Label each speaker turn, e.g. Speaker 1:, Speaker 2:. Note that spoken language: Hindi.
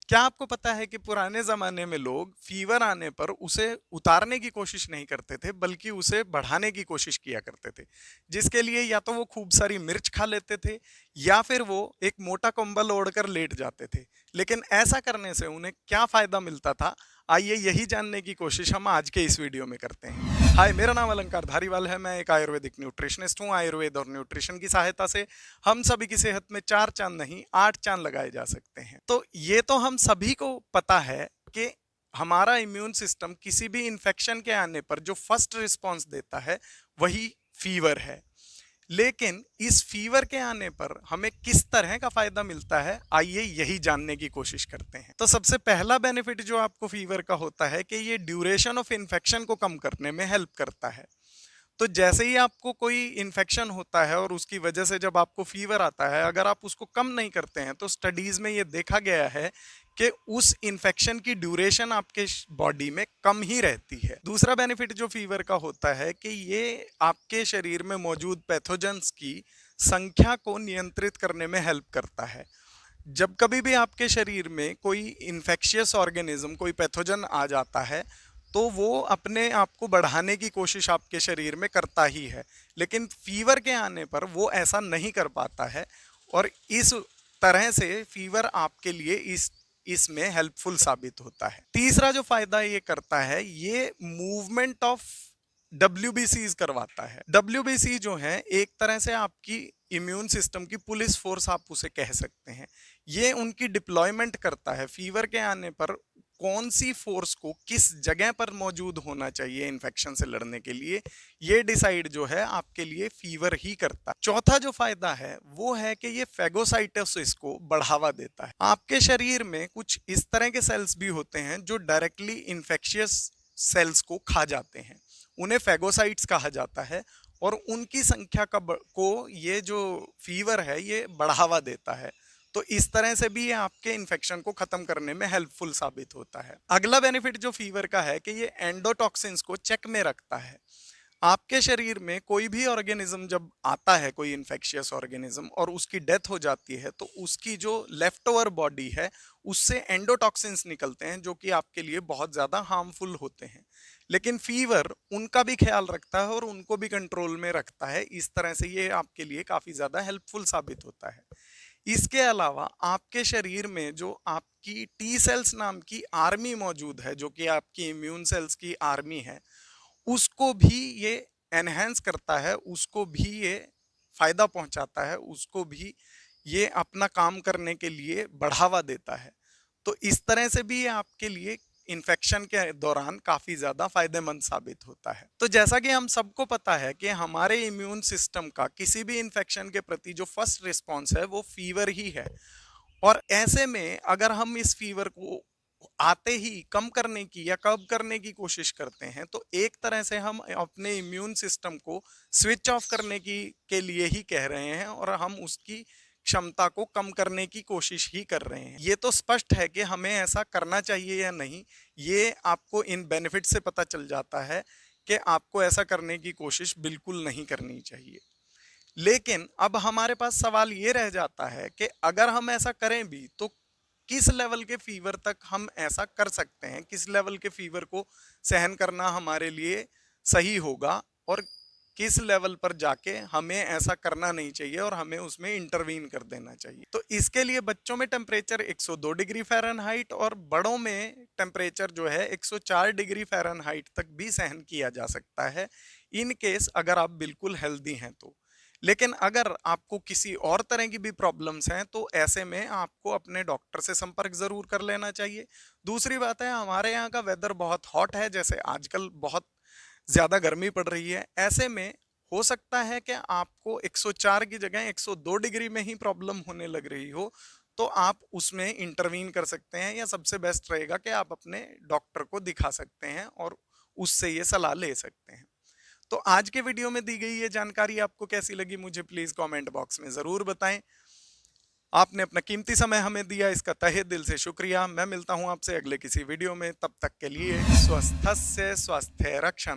Speaker 1: क्या आपको पता है कि पुराने ज़माने में लोग फ़ीवर आने पर उसे उतारने की कोशिश नहीं करते थे, बल्कि उसे बढ़ाने की कोशिश किया करते थे। जिसके लिए या तो वो खूब सारी मिर्च खा लेते थे या फिर वो एक मोटा कंबल ओढ़कर लेट जाते थे। लेकिन ऐसा करने से उन्हें क्या फ़ायदा मिलता था, आइए यही जानने की कोशिश हम आज के इस वीडियो में करते हैं। हाय, मेरा नाम अलंकार धारीवाल है, मैं एक आयुर्वेदिक न्यूट्रिशनिस्ट हूँ। आयुर्वेद और न्यूट्रिशन की सहायता से हम सभी की सेहत में 4 चाँद नहीं 8 चाँद लगाए जा सकते हैं। तो ये तो हम सभी को पता है कि हमारा इम्यून सिस्टम किसी भी इन्फेक्शन के आने पर जो फर्स्ट रिस्पॉन्स देता है वही फीवर है। लेकिन इस फीवर के आने पर हमें किस तरह का फायदा मिलता है, आइए यही जानने की कोशिश करते हैं। तो सबसे पहला बेनिफिट जो आपको फीवर का होता है कि ये ड्यूरेशन ऑफ इन्फेक्शन को कम करने में हेल्प करता है। तो जैसे ही आपको कोई इन्फेक्शन होता है और उसकी वजह से जब आपको फीवर आता है, अगर आप उसको कम नहीं करते हैं तो स्टडीज में ये देखा गया है कि उस इन्फेक्शन की ड्यूरेशन आपके बॉडी में कम ही रहती है। दूसरा बेनिफिट जो फीवर का होता है कि ये आपके शरीर में मौजूद पैथोजेंस की संख्या को नियंत्रित करने में हेल्प करता है। जब कभी भी आपके शरीर में कोई इन्फेक्शियस ऑर्गेनिज्म, कोई पैथोजन आ जाता है, तो वो अपने आप को बढ़ाने की कोशिश आपके शरीर में करता ही है। लेकिन फीवर के आने पर वो ऐसा नहीं कर पाता है और इस तरह से फीवर आपके लिए इसमें हेल्पफुल साबित होता है। तीसरा जो फायदा ये करता है, ये मूवमेंट ऑफ WBCs करवाता है। WBC जो है एक तरह से आपकी इम्यून सिस्टम की पुलिस फोर्स आप उसे कह सकते हैं। ये उनकी डिप्लॉयमेंट करता है फीवर के आने पर कौन सी फोर्स को किस जगह पर मौजूद होना चाहिए इन्फेक्शन से लड़ने के लिए, ये डिसाइड जो है आपके लिए फीवर ही करता है। चौथा जो फायदा है वो है कि ये फेगोसाइटोसिस को बढ़ावा देता है। आपके शरीर में कुछ इस तरह के सेल्स भी होते हैं जो डायरेक्टली इन्फेक्शियस सेल्स को खा जाते हैं, उन्हें फेगोसाइट्स कहा जाता है और उनकी संख्या को ये जो फीवर है ये बढ़ावा देता है। तो इस तरह से भी ये आपके इन्फेक्शन को खत्म करने में हेल्पफुल साबित होता है। अगला बेनिफिट जो फीवर का है कि ये एंडोटॉक्सिन्स को चेक में रखता है। आपके शरीर में कोई भी ऑर्गेनिज्म जब आता है, कोई इन्फेक्शियस ऑर्गेनिज्म, और उसकी डेथ हो जाती है, तो उसकी जो लेफ्ट ओवर बॉडी है उससे एंडोटॉक्सिन्स निकलते हैं जो कि आपके लिए बहुत ज़्यादा हार्मफुल होते हैं। लेकिन फीवर उनका भी ख्याल रखता है और उनको भी कंट्रोल में रखता है। इस तरह से ये आपके लिए काफ़ी ज़्यादा हेल्पफुल साबित होता है। इसके अलावा आपके शरीर में जो आपकी टी सेल्स नाम की आर्मी मौजूद है, जो कि आपकी इम्यून सेल्स की आर्मी है, उसको भी ये एनहेंस करता है, उसको भी ये फायदा पहुंचाता है, उसको भी ये अपना काम करने के लिए बढ़ावा देता है। तो इस तरह से भी ये आपके लिए इन्फेक्शन के दौरान काफी ज्यादा फायदेमंद साबित होता है। तो जैसा कि हम सबको पता है कि हमारे इम्यून सिस्टम का किसी भी इन्फेक्शन के प्रति जो फर्स्ट रिस्पॉन्स है वो फीवर ही है। और ऐसे में अगर हम इस फीवर को आते ही कम करने की या कम करने की कोशिश करते हैं, तो एक तरह से हम अपने इम्यून सिस्टम को स्विच ऑफ करने की के लिए ही कह रहे हैं और हम उसकी क्षमता को कम करने की कोशिश ही कर रहे हैं। ये तो स्पष्ट है कि हमें ऐसा करना चाहिए या नहीं, ये आपको इन बेनिफिट से पता चल जाता है कि आपको ऐसा करने की कोशिश बिल्कुल नहीं करनी चाहिए। लेकिन अब हमारे पास सवाल ये रह जाता है कि अगर हम ऐसा करें भी तो किस लेवल के फीवर तक हम ऐसा कर सकते हैं, किस लेवल के फीवर को सहन करना हमारे लिए सही होगा और किस लेवल पर जाके हमें ऐसा करना नहीं चाहिए और हमें उसमें इंटरवीन कर देना चाहिए। तो इसके लिए बच्चों में टेम्परेचर 102 डिग्री फ़ारेनहाइट और बड़ों में टेम्परेचर जो है 104 डिग्री फ़ारेनहाइट तक भी सहन किया जा सकता है, इन केस अगर आप बिल्कुल हेल्दी हैं तो। लेकिन अगर आपको किसी और तरह की भी प्रॉब्लम्स हैं तो ऐसे में आपको अपने डॉक्टर से संपर्क जरूर कर लेना चाहिए। दूसरी बात है, हमारे यहाँ का वेदर बहुत हॉट है, जैसे आजकल बहुत ज़्यादा गर्मी पड़ रही है। ऐसे में हो सकता है कि आपको 104 की जगह 102 डिग्री में ही प्रॉब्लम होने लग रही हो, तो आप उसमें इंटरवीन कर सकते हैं या सबसे बेस्ट रहेगा कि आप अपने डॉक्टर को दिखा सकते हैं और उससे ये सलाह ले सकते हैं। तो आज के वीडियो में दी गई ये जानकारी आपको कैसी लगी, मुझे प्लीज कमेंट बॉक्स में जरूर बताएं। आपने अपना कीमती समय हमें दिया, इसका तहे दिल से शुक्रिया। मैं मिलता हूं आपसे अगले किसी वीडियो में, तब तक के लिए स्वस्थस्य स्वास्थ्य रक्षण।